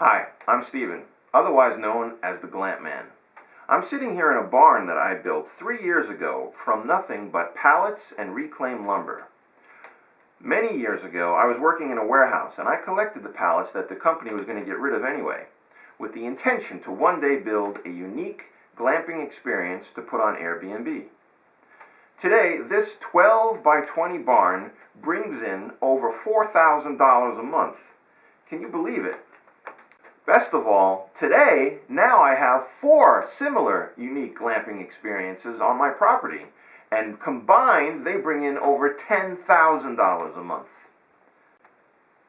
Hi, I'm Steven, otherwise known as the Glamp Man. I'm sitting here in a barn that I built 3 years ago from nothing but pallets and reclaimed lumber. Many years ago, I was working in a warehouse and I collected the pallets that the company was going to get rid of anyway, with the intention to one day build a unique glamping experience to put on Airbnb. Today, this 12 by 20 barn brings in over $4,000 a month. Can you believe it? Best of all, today, now I have 4 similar unique glamping experiences on my property, and combined they bring in over $10,000 a month.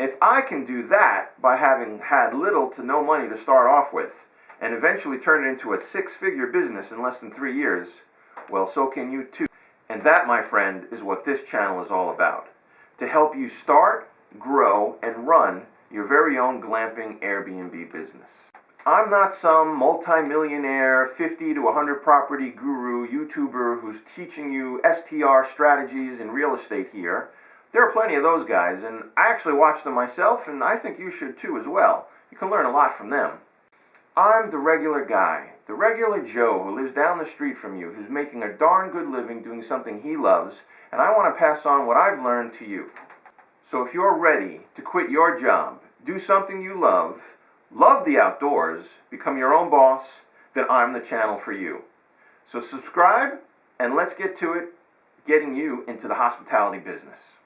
If I can do that by having had little to no money to start off with, and eventually turn it into a 6-figure business in less than 3 years, well, so can you too. And that, my friend, is what this channel is all about. To help you start, grow, and run your very own glamping Airbnb business. I'm not some multi-millionaire 50 to 100 property guru YouTuber who's teaching you STR strategies in real estate here. There are plenty of those guys, and I actually watch them myself, and I think you should too as well. You can learn a lot from them. I'm the regular guy, the regular Joe who lives down the street from you, who's making a darn good living doing something he loves, and I want to pass on what I've learned to you. So if you're ready to quit your job, do something you love the outdoors, become your own boss, then I'm the channel for you. So subscribe, and let's get to it, getting you into the hospitality business.